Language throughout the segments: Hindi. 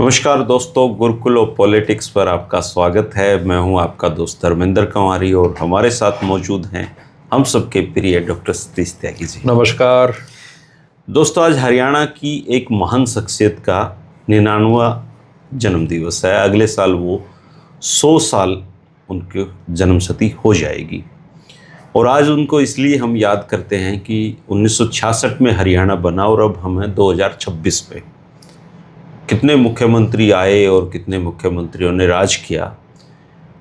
नमस्कार दोस्तों, गुरुकुल ऑफ पॉलिटिक्स पर आपका स्वागत है। मैं हूं आपका दोस्त धर्मेंद्र कंवारी और हमारे साथ मौजूद हैं हम सबके प्रिय डॉक्टर सतीश त्यागी जी। नमस्कार दोस्तों, आज हरियाणा की एक महान शख्सियत का 99वां जन्मदिवस है। अगले साल वो 100 साल उनकी जन्मशती हो जाएगी और आज उनको इसलिए हम याद करते हैं कि 1966 में हरियाणा बना और अब हम हैं 2026 में। कितने मुख्यमंत्री आए और कितने मुख्यमंत्रियों ने राज किया,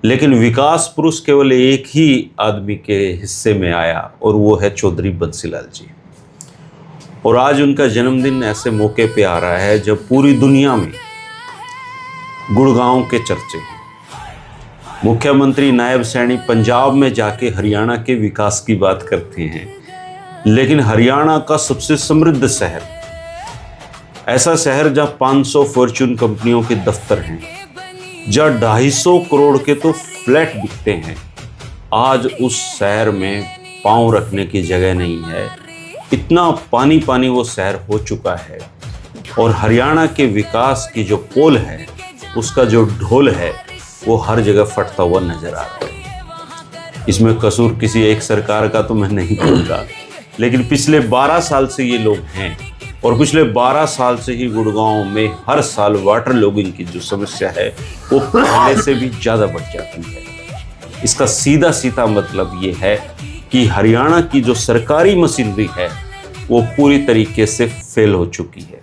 लेकिन विकास पुरुष केवल एक ही आदमी के हिस्से में आया और वो है चौधरी बंसीलाल जी। और आज उनका जन्मदिन ऐसे मौके पे आ रहा है जब पूरी दुनिया में गुड़गांव के चर्चे हैं। मुख्यमंत्री नायब सैनी पंजाब में जाके हरियाणा के विकास की बात करते हैं, लेकिन हरियाणा का सबसे समृद्ध शहर, ऐसा शहर जहाँ 500 फॉर्च्यून कंपनियों के दफ्तर हैं, जहाँ 250 करोड़ के तो फ्लैट बिकते हैं, आज उस शहर में पांव रखने की जगह नहीं है। इतना पानी पानी वो शहर हो चुका है और हरियाणा के विकास की जो पोल है, उसका जो ढोल है, वो हर जगह फटता हुआ नजर आ रहा है। इसमें कसूर किसी एक सरकार का तो मैं नहीं कहूँगा, लेकिन पिछले 12 साल से ये लोग हैं और पिछले 12 साल से ही गुड़गांव में हर साल वाटर लॉगिंग की जो समस्या है वो पहले से भी ज़्यादा बढ़ जाती है। इसका सीधा सीधा मतलब ये है कि हरियाणा की जो सरकारी मशीनरी है वो पूरी तरीके से फेल हो चुकी है।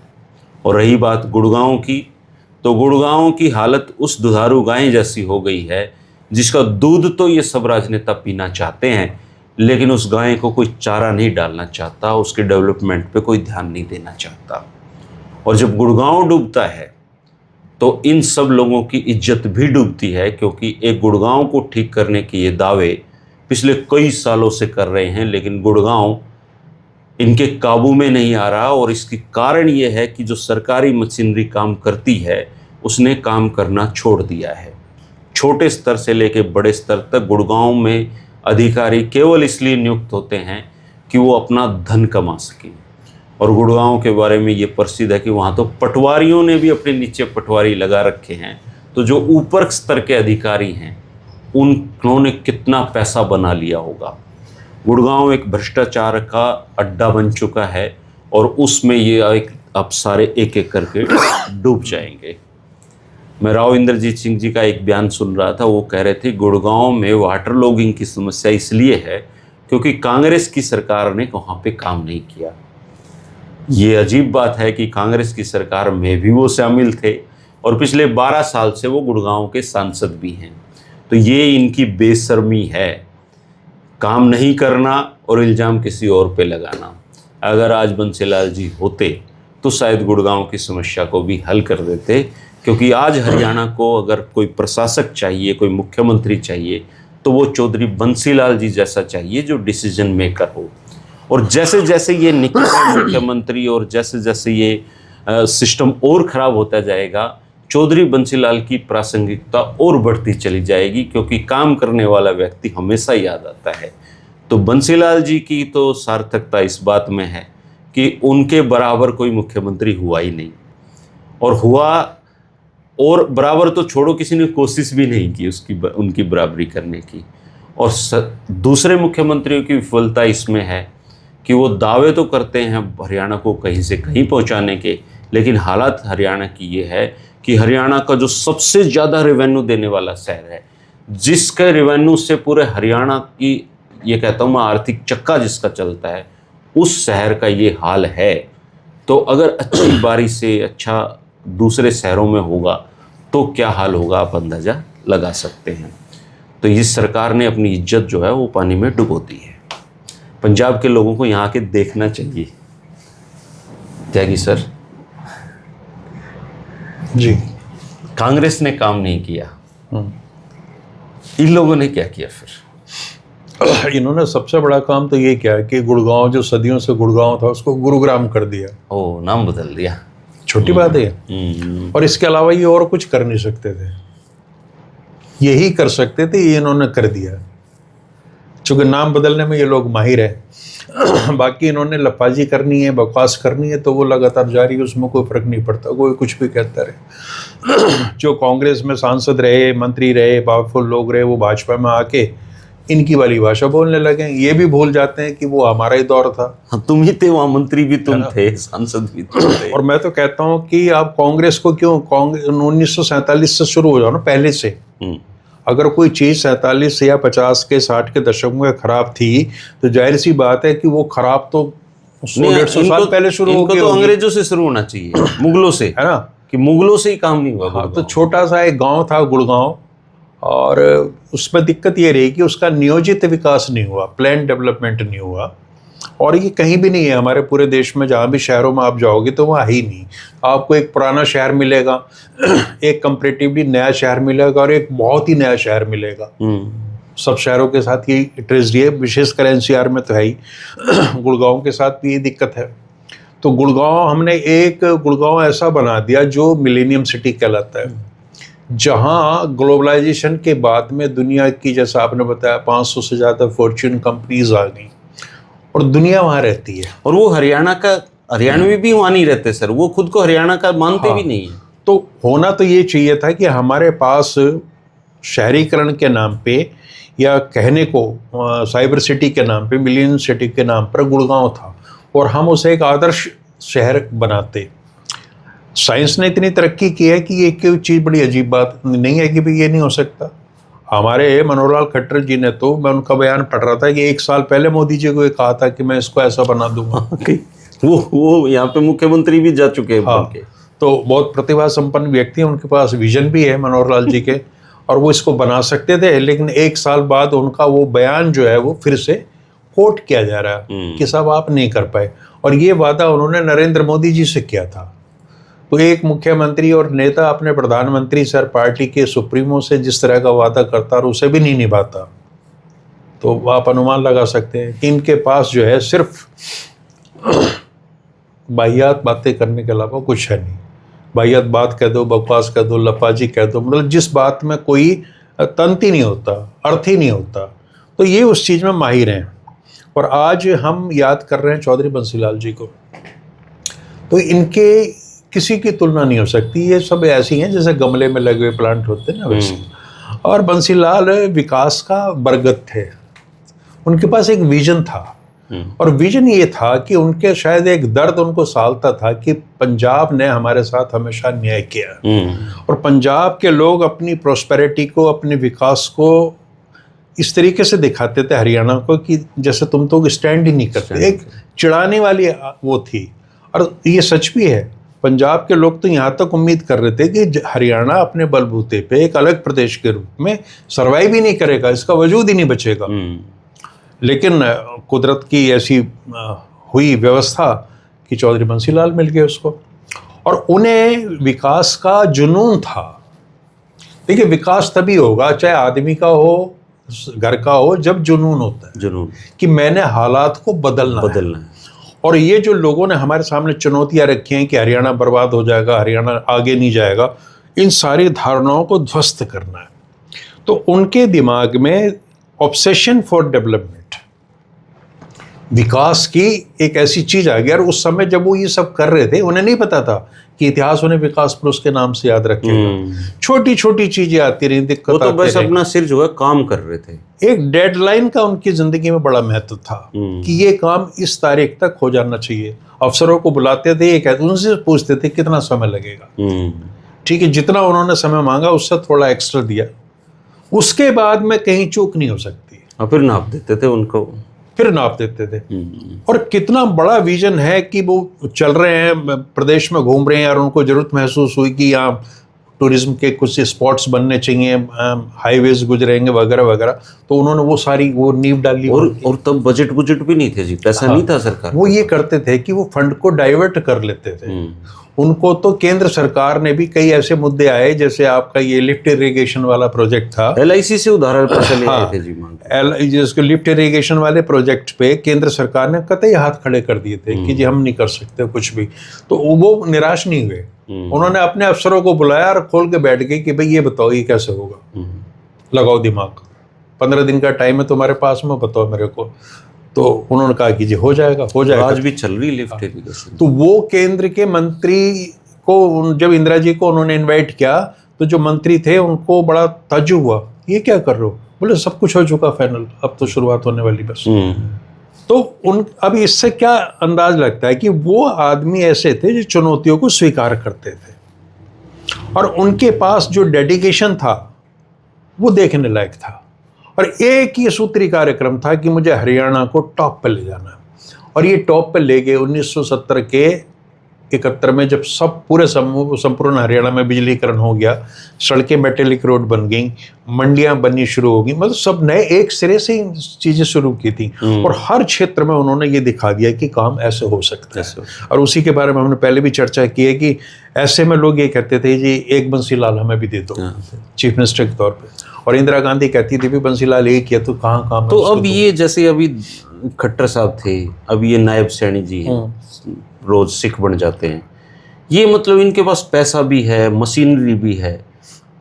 और रही बात गुड़गांव की, तो गुड़गांव की हालत उस दुधारू गाय जैसी हो गई है जिसका दूध तो ये सब राजनेता पीना चाहते हैं, लेकिन उस गाय को कोई चारा नहीं डालना चाहता, उसके डेवलपमेंट पे कोई ध्यान नहीं देना चाहता। और जब गुड़गांव डूबता है तो इन सब लोगों की इज्जत भी डूबती है, क्योंकि एक गुड़गांव को ठीक करने के ये दावे पिछले कई सालों से कर रहे हैं, लेकिन गुड़गांव इनके काबू में नहीं आ रहा। और इसकी कारण ये है कि जो सरकारी मशीनरी काम करती है उसने काम करना छोड़ दिया है। छोटे स्तर से लेकर बड़े स्तर तक गुड़गांव में अधिकारी केवल इसलिए नियुक्त होते हैं कि वो अपना धन कमा सकें। और गुड़गांव के बारे में ये प्रसिद्ध है कि वहाँ तो पटवारियों ने भी अपने नीचे पटवारी लगा रखे हैं। तो जो ऊपर स्तर के अधिकारी हैं उन्होंने कितना पैसा बना लिया होगा। गुड़गांव एक भ्रष्टाचार का अड्डा बन चुका है और उसमें ये अब सारे एक एक करके डूब जाएंगे। मैं राव इंद्रजीत सिंह जी का एक बयान सुन रहा था, वो कह रहे थे गुड़गांव में वाटर लॉगिंग की समस्या इसलिए है क्योंकि कांग्रेस की सरकार ने वहाँ पे काम नहीं किया। ये अजीब बात है कि कांग्रेस की सरकार में भी वो शामिल थे और पिछले 12 साल से वो गुड़गांव के सांसद भी हैं। तो ये इनकी बेशर्मी है, काम नहीं करना और इल्ज़ाम किसी और पे लगाना। अगर आज बंसीलाल जी होते तो शायद गुड़गांव की समस्या को भी हल कर देते, क्योंकि आज हरियाणा को अगर कोई प्रशासक चाहिए, कोई मुख्यमंत्री चाहिए, तो वो चौधरी बंसीलाल जी जैसा चाहिए जो डिसीजन मेकर हो। और जैसे जैसे ये निकले मुख्यमंत्री और जैसे जैसे ये सिस्टम और ख़राब होता जाएगा, चौधरी बंसीलाल की प्रासंगिकता और बढ़ती चली जाएगी, क्योंकि काम करने वाला व्यक्ति हमेशा याद आता है। तो बंसीलाल जी की तो सार्थकता इस बात में है कि उनके बराबर कोई मुख्यमंत्री हुआ ही नहीं, और हुआ और बराबर तो छोड़ो, किसी ने कोशिश भी नहीं की उनकी बराबरी करने की। और दूसरे मुख्यमंत्रियों की विफलता इसमें है कि वो दावे तो करते हैं हरियाणा को कहीं से कहीं पहुंचाने के, लेकिन हालत हरियाणा की ये है कि हरियाणा का जो सबसे ज़्यादा रेवेन्यू देने वाला शहर है, जिसके रेवेन्यू से पूरे हरियाणा की, ये कहता हूँ मैं, आर्थिक चक्का जिसका चलता है, उस शहर का ये हाल है। तो अगर अच्छी बारी से अच्छा दूसरे शहरों में होगा तो क्या हाल होगा, आप अंदाज़ा लगा सकते हैं। तो इस सरकार ने अपनी इज्जत जो है वो पानी में डुबो दी है। पंजाब के लोगों को यहाँ के देखना चाहिए। त्यागी सर जी, कांग्रेस ने काम नहीं किया, इन लोगों ने क्या किया फिर? इन्होंने सबसे बड़ा काम तो ये किया कि गुड़गांव, जो सदियों से गुड़गांव था, उसको गुरुग्राम कर दिया। ओ, नाम बदल दिया। छोटी बात है। और इसके अलावा ये और कुछ कर नहीं सकते थे, यही कर सकते थे, ये इन्होंने कर दिया। चूँकि नाम बदलने में ये लोग माहिर हैं। बाकी इन्होंने लफाजी करनी है, बकवास करनी है, तो वो लगातार जारी है, उसमें कोई फ़र्क नहीं पड़ता, कोई कुछ भी कहता रहे। जो कांग्रेस में सांसद रहे, मंत्री रहे, पावरफुल लोग रहे, वो भाजपा में आके इनकी वाली भाषा बोलने लगे। ये भी भूल जाते हैं कि वो हमारा ही दौर था। हाँ, तुम ही थे वहाँ, मंत्री भी तुम थे, सांसद भी तुम थे। और मैं तो कहता हूँ कि आप कांग्रेस को क्यों, 1947 से शुरू हो जाओ ना, पहले से। अगर कोई चीज़ 47 या 50 के 60 के दशक में खराब थी, तो जाहिर सी बात है कि वो खराब तो 100-150 साल पहले शुरू हो गई। तो अंग्रेजों से शुरू होना चाहिए, मुगलों से, है ना, कि मुगलों से ही काम नहीं हुआ। हाँ, तो छोटा सा एक गांव था गुड़गांव, और उसमें दिक्कत ये रही कि उसका नियोजित विकास नहीं हुआ, प्लान डेवलपमेंट नहीं हुआ। और ये कहीं भी नहीं है हमारे पूरे देश में, जहाँ भी शहरों में आप जाओगे तो वहाँ ही नहीं। आपको एक पुराना शहर मिलेगा, एक कंपैरेटिवली नया शहर मिलेगा, और एक बहुत ही नया शहर मिलेगा। सब शहरों के साथ ये ट्रेजेडी है, विशेषकर एनसीआर में तो है ही। गुड़गांव के साथ भी ये दिक्कत है। तो गुड़गांव, हमने एक गुड़गांव ऐसा बना दिया जो मिलेनियम सिटी कहलाता है, जहाँ ग्लोबलाइजेशन के बाद में दुनिया की, जैसा आपने बताया, 500 से ज़्यादा फॉर्च्यून कंपनीज आ गई और दुनिया वहाँ रहती है। और वो हरियाणवी भी वहाँ नहीं रहते सर, वो खुद को हरियाणा का मानते भी नहीं है। तो होना तो ये चाहिए था कि हमारे पास शहरीकरण के नाम पे, या कहने को साइबर सिटी के नाम पे, मिलियन सिटी के नाम पर गुड़गांव था, और हम उसे एक आदर्श शहर बनाते। साइंस ने इतनी तरक्की की है कि ये कोई चीज़ बड़ी अजीब बात नहीं है कि भाई ये नहीं हो सकता। हमारे मनोहर लाल खट्टर जी ने तो, मैं उनका बयान पढ़ रहा था कि 1 साल पहले मोदी जी को ये कहा था कि मैं इसको ऐसा बना दूंगा। वो यहाँ पे मुख्यमंत्री भी जा चुके हैं। हाँ, तो बहुत प्रतिभा संपन्न व्यक्ति हैं, उनके पास विजन भी है मनोहर लाल जी के, और वो इसको बना सकते थे। लेकिन 1 साल बाद उनका वो बयान जो है वो फिर से कोट किया जा रहा है कि साहब आप नहीं कर पाए। और ये वादा उन्होंने नरेंद्र मोदी जी से किया था। तो एक मुख्यमंत्री और नेता अपने प्रधानमंत्री सर, पार्टी के सुप्रीमो से जिस तरह का वादा करता और उसे भी नहीं निभाता, तो आप अनुमान लगा सकते हैं कि इनके पास जो है सिर्फ बाहियात बातें करने के अलावा कुछ है नहीं। बाहियात बात कह दो, बकवास कह दो, लफाजी कह दो, मतलब जिस बात में कोई तंत ही नहीं होता, अर्थ ही नहीं होता, तो ये उस चीज़ में माहिर हैं। और आज हम याद कर रहे हैं चौधरी बंसीलाल जी को, तो इनके किसी की तुलना नहीं हो सकती। ये सब ऐसी हैं जैसे गमले में लगे हुए प्लांट होते हैं ना, वैसे। और बंसीलाल विकास का बरगद थे। उनके पास एक विजन था, और विजन ये था कि उनके शायद एक दर्द उनको सालता था कि पंजाब ने हमारे साथ हमेशा न्याय किया, और पंजाब के लोग अपनी प्रोस्पेरिटी को, अपने विकास को इस तरीके से दिखाते थे हरियाणा को कि जैसे तुम तो स्टैंड ही नहीं करते। एक चिढ़ाने वाली वो थी। और ये सच भी है, पंजाब के लोग तो यहाँ तक उम्मीद कर रहे थे कि हरियाणा अपने बलबूते पे एक अलग प्रदेश के रूप में सर्वाइव ही नहीं करेगा, इसका वजूद ही नहीं बचेगा। लेकिन कुदरत की ऐसी हुई व्यवस्था कि चौधरी बंसीलाल मिल गए उसको, और उन्हें विकास का जुनून था। देखिए, विकास तभी होगा, चाहे आदमी का हो, घर का हो, जब जुनून होता है, जुनून कि मैंने हालात को बदलना है। और ये जो लोगों ने हमारे सामने चुनौतियां रखी हैं कि हरियाणा बर्बाद हो जाएगा, हरियाणा आगे नहीं जाएगा, इन सारी धारणाओं को ध्वस्त करना है। तो उनके दिमाग में ऑब्सेशन फॉर डेवलपमेंट, विकास की एक ऐसी चीज आ गई। और उस समय जब वो ये सब कर रहे थे, उन्हें नहीं पता था कि इतिहास उन्हें विकास पुरुष के नाम से याद रखेगा। छोटी छोटी चीजें आती रही, दिक्कत वो तो बस अपना सिर जो है काम कर रहे थे। एक डेडलाइन का उनकी जिंदगी में बड़ा महत्व था कि ये काम इस तारीख तक हो जाना चाहिए। अफसरों को बुलाते थे, ये कहते, उनसे पूछते थे कितना समय लगेगा। ठीक है, जितना उन्होंने समय मांगा उससे थोड़ा एक्स्ट्रा दिया, उसके बाद में कहीं चूक नहीं हो सकती। और फिर नाप देते थे उनको, फिर नाप देते थे। और कितना बड़ा विजन है कि वो चल रहे हैं, प्रदेश में घूम रहे हैं, और उनको जरूरत महसूस हुई कि यहाँ टूरिज्म के कुछ स्पॉट्स बनने चाहिए, हाईवेज गुजरेंगे वगैरह वगैरह। तो उन्होंने वो सारी वो नींव डाली। और तब बजट भी नहीं थे जी, पैसा नहीं था सरकार। वो ये करते थे कि वो फंड को डाइवर्ट कर लेते थे। उनको तो केंद्र सरकार ने भी कई ऐसे मुद्दे आए, जैसे आपका ये लिफ्ट इरिगेशन वाला प्रोजेक्ट था, LIC से उधार पैसे ले आए थे जी। जिसको लिफ्ट इरिगेशन वाले प्रोजेक्ट पे केंद्र सरकार ने कतई हाथ खड़े कर दिए थे कि जी हम नहीं कर सकते कुछ भी। तो वो निराश नहीं हुए, उन्होंने अपने अफसरों को बुलाया और खोल के बैठ गए कि भाई ये बताओ ये कैसे होगा, लगाओ दिमाग। 15 दिन का टाइम है तुम्हारे पास में, बताओ मेरे को। तो उन्होंने कहा कि जी हो जाएगा, हो जाएगा। आज भी चल रही लिफ्ट इरिगेशन। तो वो केंद्र के मंत्री को जब इंदिरा जी को उन्होंने इनवाइट किया, तो जो मंत्री थे उनको बड़ा ताज्जुब हुआ, ये क्या कर रहे हो? बोले सब कुछ हो चुका फाइनल, अब तो शुरुआत होने वाली बस। तो अब इससे क्या अंदाज लगता है कि वो आदमी ऐसे थे जो चुनौतियों को स्वीकार करते थे, और उनके पास जो डेडिकेशन था वो देखने लायक था। और एक ही सूत्री कार्यक्रम था कि मुझे हरियाणा को टॉप पर ले जाना, और ये टॉप पर ले गए 1970 के 71 में, जब सब पूरे संपूर्ण हरियाणा में बिजलीकरण हो गया, सड़कें मेटेलिक रोड बन गई, मंडियां बननी शुरू हो गई, मतलब सब नए एक सिरे से चीज़ें शुरू की थी। और हर क्षेत्र में उन्होंने ये दिखा दिया कि काम ऐसे हो सकता है। और उसी के बारे में हमने पहले भी चर्चा की है कि ऐसे में लोग ये कहते थे जी एक बंसीलाल हमें भी दे दो चीफ मिनिस्टर के तौर पर, और इंदिरा गांधी कहती थी भी बंसीलाल एक किया तो कहाँ काम। तो अब ये जैसे अभी खट्टर साहब थे, अब ये नायब सैनी जी हैं, रोज सिख बन जाते हैं, ये मतलब इनके पास पैसा भी है, मशीनरी भी है,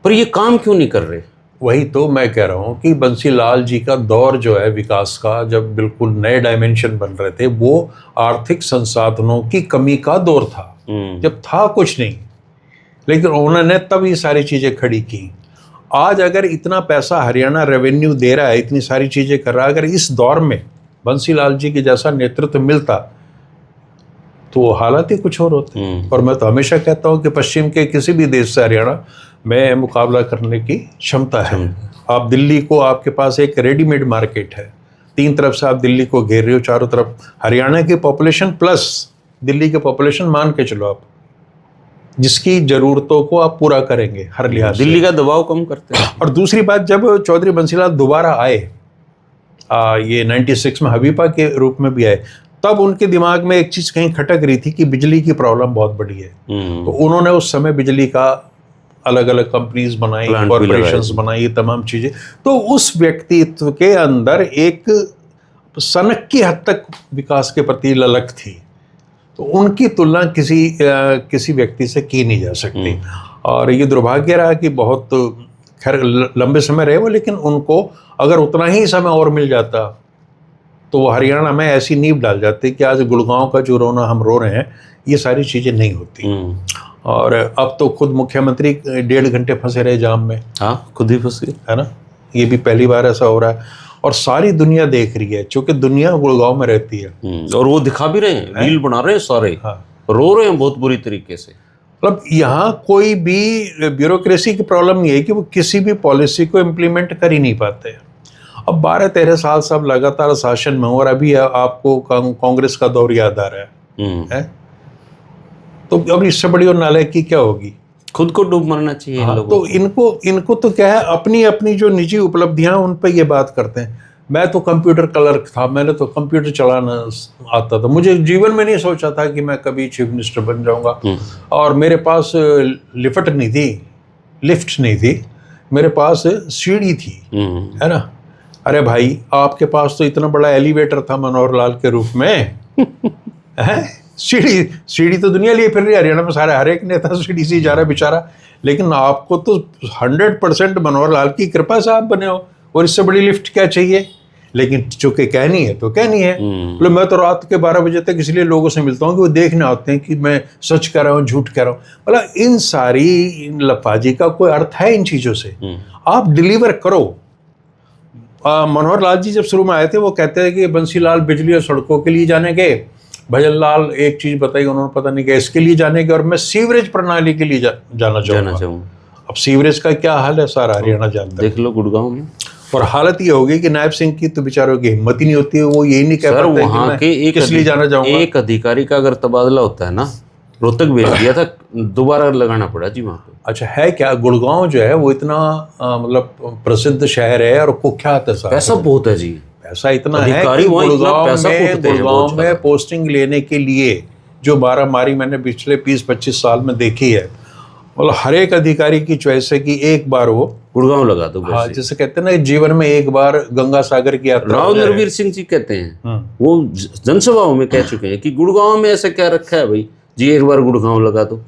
पर ये काम क्यों नहीं कर रहे? वही तो मैं कह रहा हूँ कि बंसीलाल जी का दौर जो है विकास का, जब बिल्कुल नए डायमेंशन बन रहे थे, वो आर्थिक संसाधनों की कमी का दौर था, जब था कुछ नहीं, लेकिन उन्होंने तब ये सारी चीज़ें खड़ी की। आज अगर इतना पैसा हरियाणा रेवेन्यू दे रहा है, इतनी सारी चीज़ें कर रहा है, अगर इस दौर में बंसीलाल जी के जैसा नेतृत्व मिलता तो हालात ही कुछ और होते। और मैं तो हमेशा कहता हूँ कि पश्चिम के किसी भी देश से हरियाणा में मुकाबला करने की क्षमता है। आप दिल्ली को, आपके पास एक रेडीमेड मार्केट है, तीन तरफ से आप दिल्ली को घेर रहे हो, चारों तरफ हरियाणा की पॉपुलेशन प्लस दिल्ली की पॉपुलेशन मान के चलो आप, जिसकी ज़रूरतों को आप पूरा करेंगे हर लिहाज से। दिल्ली का दबाव कम करते हैं। और दूसरी बात, जब चौधरी बंसीलाल दोबारा आए, ये 96 में हबीबा के रूप में भी आए, तब उनके दिमाग में एक चीज़ कहीं खटक रही थी कि बिजली की प्रॉब्लम बहुत बड़ी है। तो उन्होंने उस समय बिजली का अलग अलग कंपनीज बनाई, कॉरपोरेशंस बनाई, ये तमाम चीज़ें। तो उस व्यक्तित्व के अंदर एक सनक की हद तक विकास के प्रति ललक थी, तो उनकी तुलना किसी व्यक्ति से की नहीं जा सकती। और ये दुर्भाग्य रहा कि बहुत खैर लंबे समय रहे वो, लेकिन उनको अगर उतना ही समय और मिल जाता तो वो हरियाणा में ऐसी नींव डाल जाती कि आज गुड़गांव का जो रोना हम रो रहे हैं, ये सारी चीज़ें नहीं होती। और अब तो खुद मुख्यमंत्री 1.5 घंटे फंसे रहे जाम में। हाँ, खुद ही फंस गए, है ना। ये भी पहली बार ऐसा हो रहा है, और सारी दुनिया देख रही है, क्योंकि दुनिया गुड़गांव में रहती है। और वो दिखा भी रहे हैं, रील बना रहे हैं सारे। हाँ। रो रहे हैं बहुत बुरी तरीके से। मतलब यहाँ कोई भी ब्यूरोक्रेसी की प्रॉब्लम ये है कि वो किसी भी पॉलिसी को इम्प्लीमेंट कर ही नहीं पाते। अब 12-13 साल सब लगातार शासन में हो, और अभी आपको कांग्रेस का दौर याद आ रहा है? तो अब इससे बड़ी और नालायकी क्या होगी? खुद को डूब मरना चाहिए। हाँ, तो इनको तो क्या है, अपनी अपनी जो निजी उपलब्धियां उन पर ये बात करते हैं। मैं तो कंप्यूटर क्लर्क था, मैंने तो कंप्यूटर चलाना आता था, मुझे जीवन में नहीं सोचा था कि मैं कभी चीफ मिनिस्टर बन जाऊंगा। और मेरे पास लिफ्ट नहीं थी, मेरे पास सीढ़ी थी, है ना। अरे भाई, आपके पास तो इतना बड़ा एलिवेटर था मनोहर लाल के रूप में है। सीढ़ी तो दुनिया लिए फिर रही है, हरियाणा में सारे हर एक नेता सीढ़ी से जा रहा है बेचारा, लेकिन आपको तो 100% मनोहर लाल की कृपा से आप बने हो, और इससे बड़ी लिफ्ट क्या चाहिए। लेकिन चूंकि कहनी है तो कहनी है। तो मैं तो रात के 12 बजे तक इसलिए लोगों से मिलता हूँ कि वो देखने आते हैं कि मैं सच कह रहा हूँ झूठ कह रहा हूँ। मतलब इन सारी लफाजी का कोई अर्थ है इन चीज़ों से? आप डिलीवर करो। मनोहर लाल जी जब शुरू में आए थे, वो कहते हैं कि बंसीलाल बिजली और सड़कों के लिए जाने के, भजन लाल एक चीज़ बताई उन्होंने, पता नहीं गैस के लिए जाने के, और मैं सीवरेज प्रणाली के लिए जाना चाहूँगा। अब सीवरेज का क्या हाल है सारा हरियाणा जानता है। देख लो गुड़गांव में। और हालत ये होगी कि नायब सिंह की तो बेचारों की हिम्मत ही नहीं होती है, वो यही नहीं कह पाते वहाँ के किस लिए जाना चाहूँगा। एक अधिकारी का अगर तबादला होता है ना, रोहतक भेज दिया था, दोबारा लगाना पड़ा जी वहाँ पे। अच्छा, है क्या? गुड़गांव जो है वो इतना मतलब प्रसिद्ध शहर है और कुख्यात है, पैसा बहुत है जी, पैसा इतना है कि गुड़गांव में पोस्टिंग लेने के लिए जो मारामारी मैंने पिछले 20-25 साल में देखी है, मतलब हर एक अधिकारी की चॉइस है कि एक बार वो गुड़गांव लगा दो। हाँ, जैसे कहते हैं ना, जीवन में एक बार गंगा सागर की यात्रा। राव नरवीर सिंह जी कहते हैं, वो जनसभाओं में कह चुके हैं कि गुड़गांव में ऐसा क्या रखा है भाई जी, एक बार गुड़गांव लगा दो।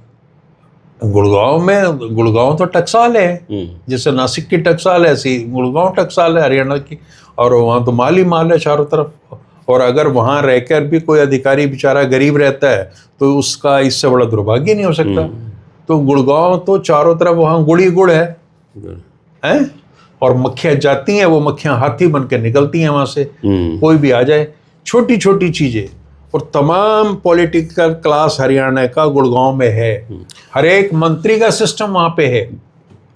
गुड़गांव तो टकसाल है, जैसे नासिक की टकसाल है ऐसी गुड़गांव टकसाल है हरियाणा की, और वहाँ तो माल ही माल है चारों तरफ। और अगर वहाँ रहकर भी कोई अधिकारी बेचारा गरीब रहता है तो उसका इससे बड़ा दुर्भाग्य नहीं हो सकता। तो गुड़गांव तो चारों तरफ वहाँ गुड़ ही गुड़ है हैं, और मक्खियाँ जाती हैं, वो मक्खियाँ हाथी बन के निकलती हैं वहाँ से, कोई भी आ जाए। छोटी छोटी चीज़ें, और तमाम पॉलिटिकल क्लास हरियाणा का गुड़गांव में है। हर एक मंत्री का सिस्टम वहाँ पे है,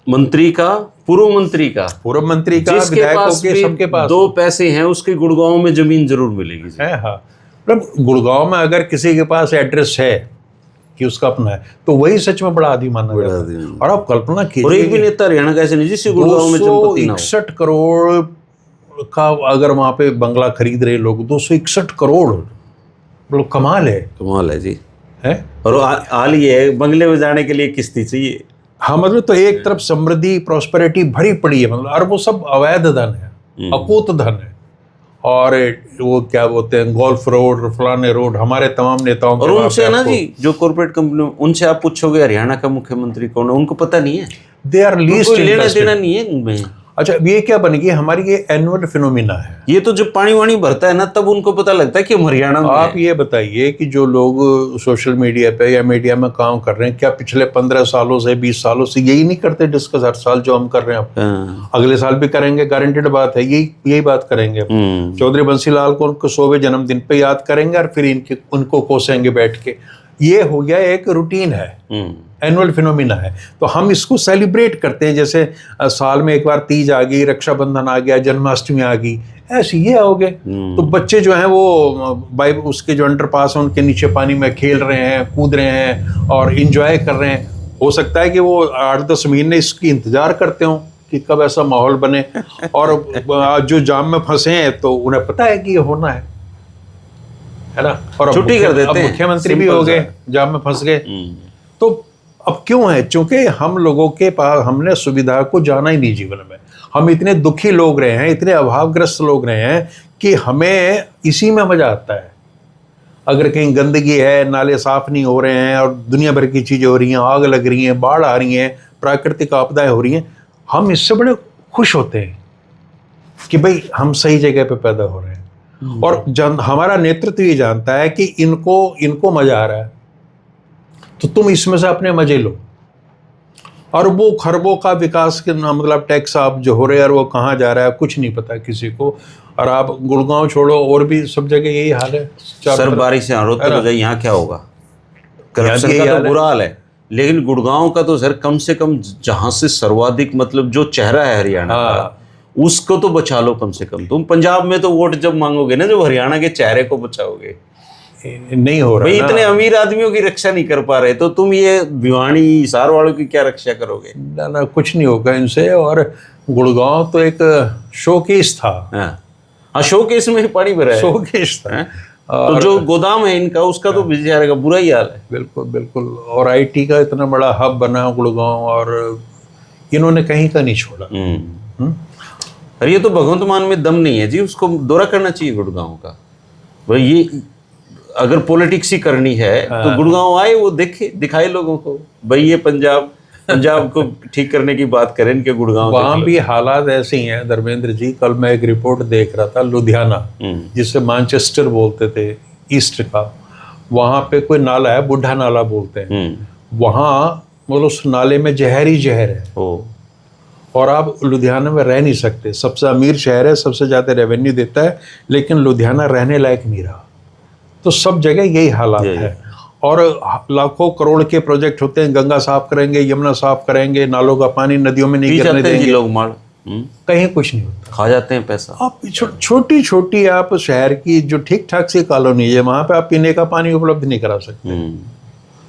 मंत्री का, पूर्व मंत्री का, जिसके विधायकों पास के, भी सबके पास 2 पैसे हैं उसके गुड़गांव में जमीन जरूर मिलेगी जी। है। हाँ, मतलब गुड़गांव में अगर किसी के पास एड्रेस है कि उसका अपना है, तो वही सच में बड़ा आदमी माना जाता है। और आप कल्पना कीजिए, और एक भी नेता हरियाणा का ऐसे नहीं जिससे गुड़गांव में संपत्ति ना हो। 261 करोड़ का अगर वहाँ पे बंगला खरीद रहे लोग, 261 करोड़, मतलब कमाल है। कमाल है जी है। और हाल ये है, बंगले में जाने के लिए किस्ती चाहिए। हाँ, मतलब तो एक तरफ समृद्धि प्रॉस्पेरिटी भरी पड़ी है, मतलब, और वो सब अवैध धन है, अकूत धन है। और वो क्या बोलते हैं, गोल्फ रोड, फलाने रोड, हमारे तमाम नेताओं और उनसे ना जी, जो कॉर्पोरेट कंपनी, उनसे आप पूछोगे हरियाणा का मुख्यमंत्री कौन है, उनको पता नहीं है। दे आर लीस्ट लेना देना नहीं है उनमें। अच्छा, ये क्या बन गई हमारी, ये एनुअल फिनोमिना है। ये तो जब पानी वाणी भरता है ना, तब उनको पता लगता है कि हम हरियाणा में आप ये बताइए कि जो लोग सोशल मीडिया पे या मीडिया में काम कर रहे हैं, क्या पिछले 15 सालों से 20 सालों से यही नहीं करते डिस्कस हर साल जो हम कर रहे हैं? अगले साल भी करेंगे, गारंटेड बात है, यही बात करेंगे। चौधरी बंसीलाल को उनको 100वें जन्मदिन पे याद करेंगे और फिर उनको कोसेंगे बैठ के। ये हो गया एक रूटीन है, एनुअल फिनोमिना है। तो हम इसको सेलिब्रेट करते हैं, जैसे साल में एक बार तीज आ गई, रक्षाबंधन आ गया, जन्माष्टमी आ गई, ऐसे ये हो गए। तो बच्चे जो हैं वो उसके जो अंडरपास है उनके नीचे पानी में खेल रहे हैं, कूद रहे हैं और इंजॉय कर रहे हैं। हो सकता है कि वो 8-10 महीने इसकी इंतजार करते हों कि कब ऐसा माहौल बने। और जो जाम में फंसे हैं तो उन्हें पता है कि ये होना है ना। और छुट्टी कर देते हैं, मुख्यमंत्री भी हो गए, जाम में फंस गए। तो अब क्यों है? क्योंकि हम लोगों के पास, हमने सुविधा को जाना ही नहीं जीवन में। हम इतने दुखी लोग रहे हैं, इतने अभावग्रस्त लोग रहे हैं कि हमें इसी में मजा आता है। अगर कहीं गंदगी है, नाले साफ नहीं हो रहे हैं और दुनिया भर की चीजें हो रही हैं, आग लग रही हैं, बाढ़ आ रही हैं, प्राकृतिक आपदाएं हो रही हैं, हम इससे बड़े खुश होते हैं कि भाई हम सही जगह पे पैदा हो रहे हैं। और हमारा नेतृत्व ये जानता है कि इनको मजा आ रहा है, तो तुम इसमें से अपने मजे लो। और वो खरबों का विकास के मतलब टैक्स आप जो हो रहे हैं, और वो कहाँ जा रहा है कुछ नहीं पता किसी को। और आप गुड़गांव छोड़ो, और भी सब जगह यही हाल है। सर बारिश से रोहतक हो जाए, यहाँ क्या होगा? करप्शन का तो बुरा हाल है, लेकिन गुड़गांव का तो सर कम से कम जहाँ से सर्वाधिक मतलब जो चेहरा है हरियाणा का, उसको तो बचा लो कम से कम। तुम पंजाब में तो वोट जब मांगोगे ना, जो हरियाणा के चेहरे को बचाओगे, नहीं हो रहा भाई। इतने अमीर आदमियों की रक्षा नहीं कर पा रहे, तो तुम ये भिवानी हिसार वालों की क्या रक्षा करोगे? ना कुछ नहीं होगा इनसे। और गुड़गांव तो एक शोकेस था। हाँ, शोकेस में पानी भरा है, शोकेस था। तो जो गोदाम है इनका, उसका तो बेचारे का बुरा ही हाल है। बिल्कुल बिल्कुल। और आईटी का इतना बड़ा हब बना गुड़गांव, और इन्होंने कहीं का नहीं छोड़ा। अरे ये तो भगवंत मान में दम नहीं है जी, उसको दौरा करना चाहिए गुड़गांव का। भाई ये अगर पॉलिटिक्स ही करनी है तो गुड़गांव आए, वो दिखाए लोगों को, भाई ये पंजाब को ठीक करने की बात करें, इनके गुड़गांव वहाँ भी हालात ऐसे ही हैं धर्मेंद्र जी। कल मैं एक रिपोर्ट देख रहा था, लुधियाना जिसे मैनचेस्टर बोलते थे ईस्ट का, वहाँ पे कोई नाला है, बुढ़ा नाला बोलते हैं। वहाँ मतलब उस नाले में जहर ही जहर है, और आप लुधियाना में रह नहीं सकते। सबसे अमीर शहर है, सबसे ज़्यादा रेवेन्यू देता है, लेकिन लुधियाना रहने लायक नहीं रहा। तो सब जगह यही हालात है। और लाखों करोड़ के प्रोजेक्ट होते हैं, गंगा साफ करेंगे, यमुना साफ करेंगे, नालों का पानी नदियों में नहीं गिरने देंगे, लोग मार कहीं कुछ नहीं होता, खा जाते हैं पैसा। आप छोटी छोटी आप शहर की जो ठीक ठाक सी कॉलोनी है, वहाँ पे आप पीने का पानी उपलब्ध नहीं करा सकते।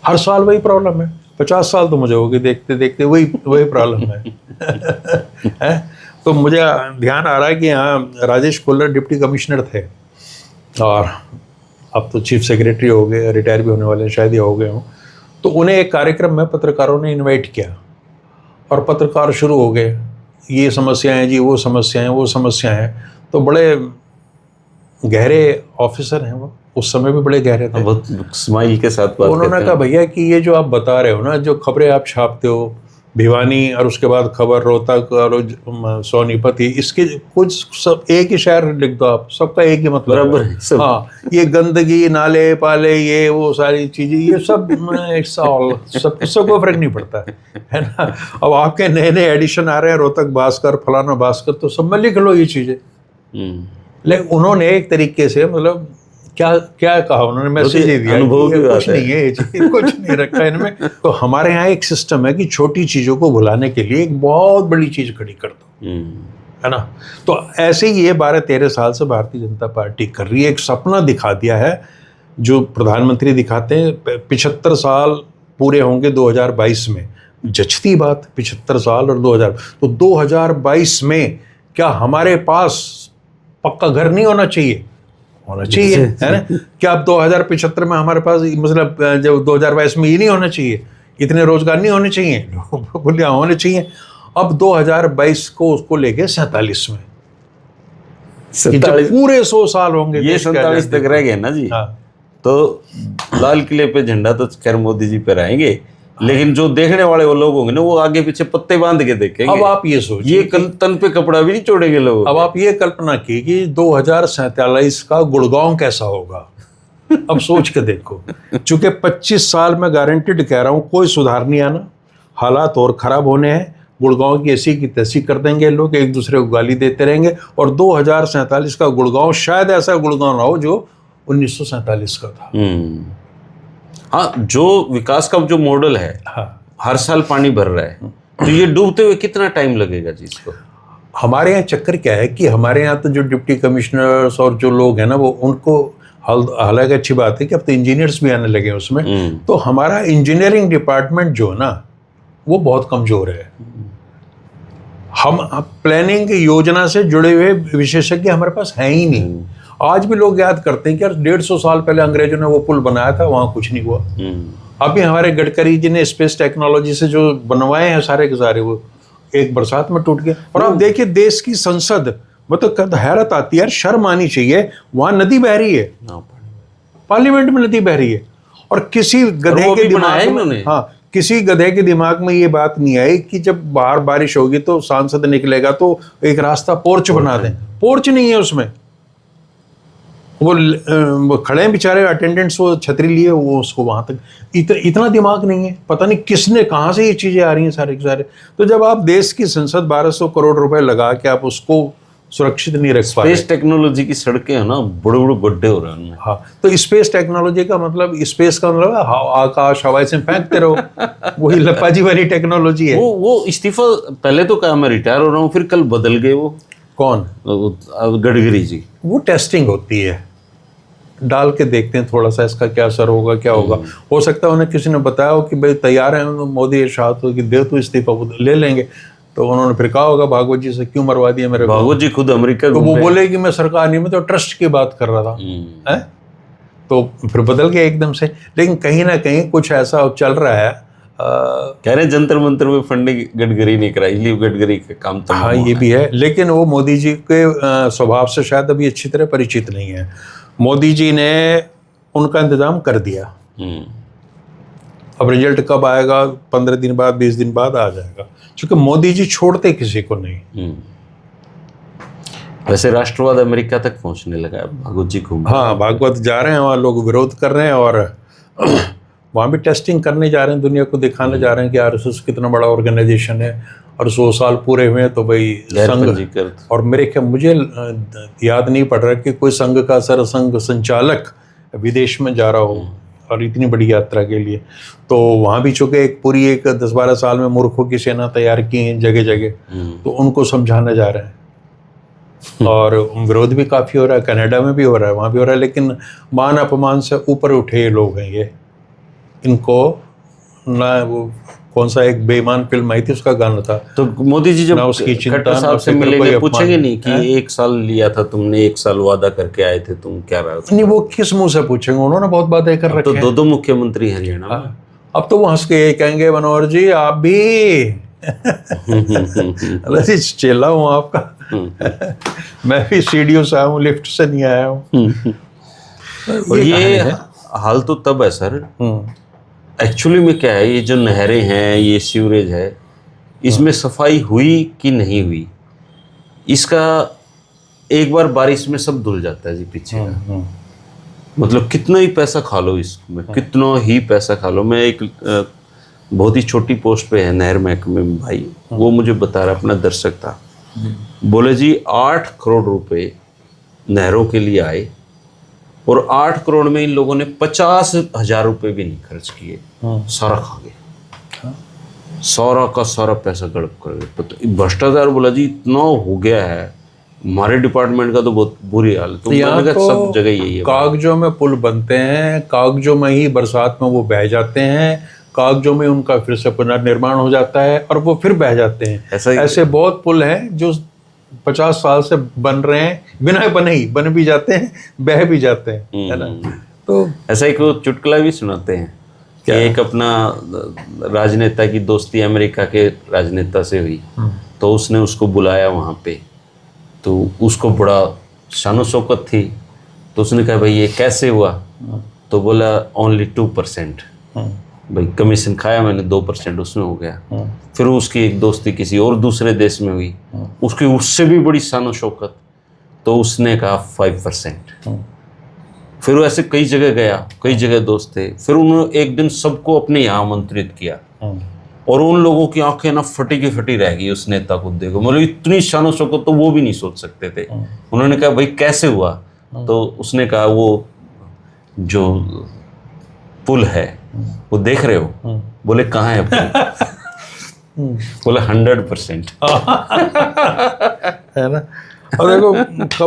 हर साल वही प्रॉब्लम है। 50 साल तो मुझे हो गए देखते देखते, वही प्रॉब्लम है। तो मुझे ध्यान आ रहा है कि यहाँ राजेश कोल्लर डिप्टी कमिश्नर थे, और अब तो चीफ सेक्रेटरी हो गए, रिटायर भी होने वाले हैं, शायद ही हो गए हों। तो उन्हें एक कार्यक्रम में पत्रकारों ने इनवाइट किया, और पत्रकार शुरू हो गए, ये समस्याएं जी, वो समस्याएं, वो समस्याएं। तो बड़े गहरे ऑफिसर हैं वो, उस समय भी बड़े गहरे थे। बहुत स्माइल के साथ बात तो उन्होंने करते कहा हैं। भैया कि ये जो आप बता रहे हो ना, जो खबरें आप छापते हो, भिवानी और उसके बाद खबर रोहतक और सोनीपत, इसके कुछ सब एक ही शहर लिख दो आप, सबका एक ही मतलब बराबर है। है सब। हाँ, ये गंदगी, नाले पाले, ये वो सारी चीजें, ये सब इट्स ऑल, सबको फर्क नहीं पड़ता है ना। अब आपके नए नए एडिशन आ रहे हैं, रोहतक भास्कर, फलाना भास्कर, तो सब में लिख लो ये चीजें। लेकिन उन्होंने एक तरीके से मतलब क्या क्या कहा उन्होंने, मैसेज दे दिया अनुभव कि की ये बात कुछ है। नहीं है, ये चीज़ कुछ नहीं रखा है इनमें। तो हमारे यहाँ एक सिस्टम है कि छोटी चीज़ों को भुलाने के लिए एक बहुत बड़ी चीज़ खड़ी कर दो, है ना। तो ऐसे ही ये 12-13 साल से भारतीय जनता पार्टी कर रही है। एक सपना दिखा दिया है जो प्रधानमंत्री दिखाते हैं, 75 साल पूरे होंगे 2022 में। जचती बात, 75 साल और 2000, तो 2022 में क्या हमारे पास पक्का घर नहीं होना चाहिए? होना चाहिए, है ना। क्या अब 2075 में हमारे पास, मतलब जब 2022 में ये नहीं होना चाहिए, इतने रोजगार नहीं होने चाहिए? बोलिए होने चाहिए। अब 2022 को उसको लेके 47 में, कि जब 47 पूरे 100 साल होंगे, ये देश के 47 आजादी तक रह गए ना जी। हाँ। तो लाल किले पे झंडा तो खैर मोदी जी पे रहेंगे, लेकिन जो देखने वाले वो लोग होंगे ना, वो आगे पीछे पत्ते बांध के देखेंगे। अब आप ये सोचिए, ये तन पे कपड़ा भी नहीं छोड़ेंगे लोग। अब आप ये कल्पना की कि 2047 का गुड़गांव कैसा होगा। अब सोच के देखो, चूंकि 25 साल में गारंटेड कह रहा हूं, कोई सुधार नहीं आना, हालात और खराब होने हैं। गुड़गांव की ऐसी की तैसी कर देंगे लोग, एक दूसरे को गाली देते रहेंगे, और 2047 का गुड़गांव शायद ऐसा गुड़गांव ना हो जो 1947 का था। हाँ, जो विकास का जो मॉडल है, हाँ, हर साल पानी भर रहा है, तो ये डूबते हुए कितना टाइम लगेगा जी इसको? हमारे यहाँ चक्कर क्या है कि हमारे यहाँ तो जो डिप्टी कमिश्नर्स और जो लोग हैं ना, वो उनको हालांकि अच्छी बात है कि अब तो इंजीनियर्स भी आने लगे उसमें, तो हमारा इंजीनियरिंग डिपार्टमेंट जो है ना, वो बहुत कमजोर है। हम प्लानिंग योजना से जुड़े हुए विशेषज्ञ हमारे पास हैं ही नहीं। आज भी लोग याद करते हैं कि यार 150 साल पहले अंग्रेजों ने वो पुल बनाया था, वहां कुछ नहीं हुआ। अभी हमारे गडकरी जी ने स्पेस टेक्नोलॉजी से जो बनवाए हैं सारे के सारे, वो एक बरसात में टूट गए। और आप देखिए देश की संसद, मतलब हैरत आती है यार, शर्म आनी चाहिए, वहां नदी बह रही है, पार्लियामेंट में नदी बह रही है, और किसी गधे के दिमाग में, हाँ, किसी गधे के दिमाग में ये बात नहीं आई कि जब बाहर बारिश होगी तो सांसद निकलेगा तो एक रास्ता पोर्च बना दें। पोर्च नहीं है उसमें, वो खड़े हैं बेचारे अटेंडेंट्स, वो छतरी लिए, वो उसको वहां तक, इतना दिमाग नहीं है। पता नहीं किसने, कहाँ से ये चीजें आ रही हैं सारे के सारे। तो जब आप देश की संसद 1200 करोड़ रुपए लगा के आप उसको सुरक्षित नहीं रख पा रहे, स्पेस टेक्नोलॉजी की सड़कें हैं ना, बड़े बड़े गड्ढे हो रहे हैं। हाँ, तो स्पेस टेक्नोलॉजी का मतलब, स्पेस का मतलब आकाश हवाई से फेंकते रहो, वही लप्पाजी वाली टेक्नोलॉजी है। वो इस्तीफा पहले तो कहा मैं रिटायर हो रहा हूँ, फिर कल बदल गए। वो कौन? गडकरी जी। वो टेस्टिंग होती है, डाल के देखते हैं थोड़ा सा इसका क्या असर होगा, क्या होगा। हो सकता है उन्हें किसी ने बताया हो कि भाई तैयार है मोदी इरशाद हो कि दे तो इस्तीफा, ले लेंगे। तो उन्होंने फिर कहा होगा भागवत जी से, क्यों मरवा दिया मेरे को? भागवत जी खुद अमेरिका, तो वो बोले कि मैं सरकार नहीं, मैं तो ट्रस्ट की बात कर रहा था, है? तो फिर बदल गया एकदम से। लेकिन कहीं ना कहीं कुछ ऐसा चल रहा है, कह रहे जंतर मंतर में फंडिंग गडकरी नहीं कराई, इसलिए गडकरी का काम तमाम। हाँ, ये भी है, लेकिन वो मोदी जी के स्वभाव से शायद अभी अच्छी तरह परिचित नहीं है। मोदी जी ने उनका इंतजाम कर दिया। अब रिजल्ट कब आएगा? 15 दिन बाद, 20 दिन बाद आ जाएगा, क्योंकि मोदी जी छोड़ते किसी को नहीं। वैसे राष्ट्रवाद अमेरिका तक पहुंचने लगा भागवत जी को। हाँ, भागवत जा रहे हैं, वहाँ लोग विरोध कर रहे हैं, और वहाँ भी टेस्टिंग करने जा रहे हैं, दुनिया को दिखाने जा रहे हैं कि आरएसएस कितना बड़ा ऑर्गेनाइजेशन है, और 100 साल पूरे हुए हैं तो भाई संघ। और मेरे ख्याल, मुझे याद नहीं पड़ रहा कि कोई संघ का सरसंघ संचालक विदेश में जा रहा हो, और इतनी बड़ी यात्रा के लिए। तो वहाँ भी चूंकि एक पूरी 10-12 साल में मूर्खों की सेना तैयार की है जगह जगह, तो उनको समझाने जा रहे हैं। और विरोध भी काफ़ी हो रहा है, कनाडा में भी हो रहा है, वहाँ भी हो रहा है, लेकिन मान अपमान से ऊपर उठे ये लोग हैं। ये इनको ना, वो कौन सा एक बेईमान फिल्म आई थी, उसका गाना था, तो मोदी जी जब खट्टर साहब से मिलेंगे, पूछेंगे नहीं कि 1 साल लिया था तुमने, 1 साल वादा करके आए थे, तुम क्या रहा था? नहीं, वो किस मुंह से पूछेंगे, उन्होंने बहुत बातें कर रखी हैं। तो 2 मुख्यमंत्री हरियाणा में। अब तो वो हंस के ये कहेंगे, मनोहर जी आप भी चेला हूँ आपका। मैं भी सीढ़ियों से आया हूँ, लिफ्ट से नहीं आया हूँ। और कहानी ये है। हाल तो तब है सर, हम्म, एक्चुअली में क्या है, ये जो नहरें हैं, ये सीवरेज है, इसमें सफाई हुई कि नहीं हुई, इसका एक बार बारिश में सब धुल जाता है जी पीछे का। मतलब कितना ही पैसा खा लो इसमें, कितना ही पैसा खा लो। मैं एक बहुत ही छोटी पोस्ट पे है नहर महकमे में भाई, वो मुझे बता रहा, अपना दर्शक था, बोले जी 8 करोड़ रुपए नहरों के लिए आए और 8 करोड़ में इन लोगों ने 50,000 रुपए भी नहीं खर्च किए, सारा खा गए, सारा का सारा पैसा गड़प कर गए। भ्रष्टाचार बोला जी इतना हो गया है, हमारे डिपार्टमेंट का तो बहुत बुरी हाल है। तो यहाँ मैंने कहा तो सब जगह यही है। कागजों में पुल बनते हैं, कागजों में ही बरसात में वो बह जाते हैं, कागजों में उनका फिर से पुनर्निर्माण हो जाता है और वो फिर बह जाते हैं। ऐसा ही- ऐसे बहुत पुल हैं जो 50 साल से बन रहे हैं, बिना बने ही बन भी जाते हैं, बह भी जाते हैं, है ना। तो ऐसा एक वो चुटकुला भी सुनाते हैं कि एक अपना राजनेता की दोस्ती अमेरिका के राजनेता से हुई, तो उसने उसको बुलाया वहाँ पे, तो उसको बड़ा शानो शौकत थी, तो उसने कहा भाई ये कैसे हुआ, तो बोला ओनली 2%, भाई कमीशन खाया मैंने, 2% उसमें हो गया। फिर उसकी एक दोस्ती किसी और दूसरे देश में हुई, उसकी उससे भी बड़ी शानो शौकत, तो उसने कहा 5%। फिर वो ऐसे कई जगह गया, कई जगह दोस्त थे, फिर उन्होंने एक दिन सबको अपने यहाँ आमंत्रित किया और उन लोगों की आंखें ना फटी की फटी रह गई उस नेता को देखो, मतलब इतनी शानो शौकत तो वो भी नहीं सोच सकते थे। उन्होंने कहा भाई कैसे हुआ, तो उसने कहा वो जो पुल है वो देख रहे हो, बोले कहाँ है पुल, बोले 100%। है ना। और देखो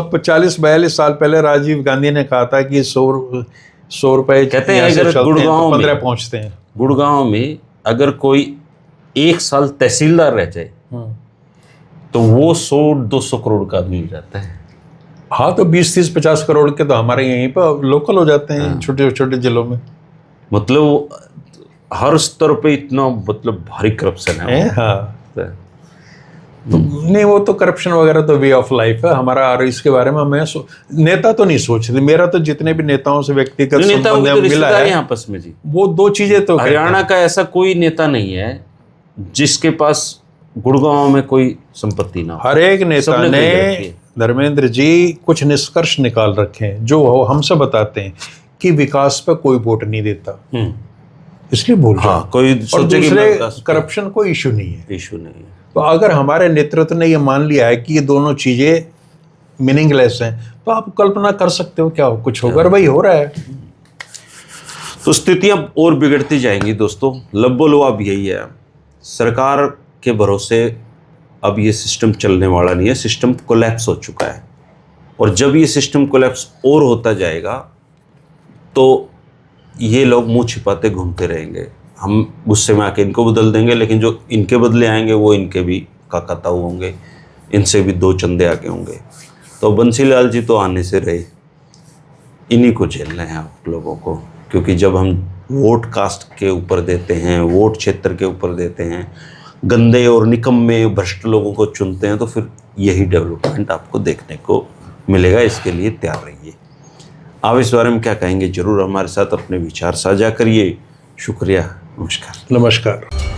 कब 40-42 साल पहले राजीव गांधी ने कहा था कि 100 रुपए कहते हैं यहाँ से अगर चलते हैं तो गुड़गांव में- 15 पहुंचते हैं। गुड़गांव में अगर कोई 1 साल तहसीलदार रह जाए तो वो 100-200 करोड़ का आदमी हो जाता है। हाँ, तो 20-30-50 करोड़ के तो हमारे यहीं पर लोकल हो जाते हैं, छोटे छोटे जिलों में। मतलब हर स्तर पे इतना मतलब भारी करप्शन है। हाँ, तो नहीं, वो तो करप्शन वगैरह तो वे ऑफ लाइफ है हमारा। और इसके बारे में मैं नेता तो नहीं सोचते। मेरा तो जितने भी नेताओं से व्यक्तिगत नेताओं संबंध की तो मिला रिश्तेदारी है, आपस में जी, वो 2 चीजें तो हरियाणा का ऐसा कोई नेता नहीं है जिसके पास गुड़गांव में कोई संपत्ति ना हो। हर एक नेता सबने ने, खरीद रखी है। धर्मेंद्र जी, कुछ निष्कर्ष निकाल रखे हैं जो वो हमसे बताते हैं कि विकास पे कोई वोट नहीं देता, इसलिए बोल रहा हूं। हाँ, कोई और सोचे कि दूसरे विकास करप्शन कोई इशू नहीं है। इशू नहीं है। तो अगर हमारे नेतृत्व ने ये मान लिया है कि ये दोनों चीजें मीनिंगलेस हैं, तो आप कल्पना कर सकते हो क्या कुछ होगा। और वही हो रहा है। तो स्थितियां और बिगड़ती जाएंगी दोस्तों। लब्बो अब यही है, सरकार के भरोसे अब ये सिस्टम चलने वाला नहीं है, सिस्टम कोलैप्स हो चुका है। और जब ये सिस्टम कोलैप्स और होता जाएगा तो ये लोग मुंह छिपाते घूमते रहेंगे। हम गुस्से में आके इनको बदल देंगे, लेकिन जो इनके बदले आएंगे वो इनके भी काका ताऊ होंगे, इनसे भी 2 चंदे आके होंगे। तो बंसीलाल जी तो आने से रहे, इन्हीं को झेलना है आप लोगों को। क्योंकि जब हम वोट कास्ट के ऊपर देते हैं, वोट क्षेत्र के ऊपर देते हैं, गंदे और निकम्मे भ्रष्ट लोगों को चुनते हैं, तो फिर यही डेवलपमेंट आपको देखने को मिलेगा। इसके लिए तैयार रहिए। आप इस बारे में क्या कहेंगे, जरूर हमारे साथ अपने विचार साझा करिए। शुक्रिया, नमस्कार। नमस्कार।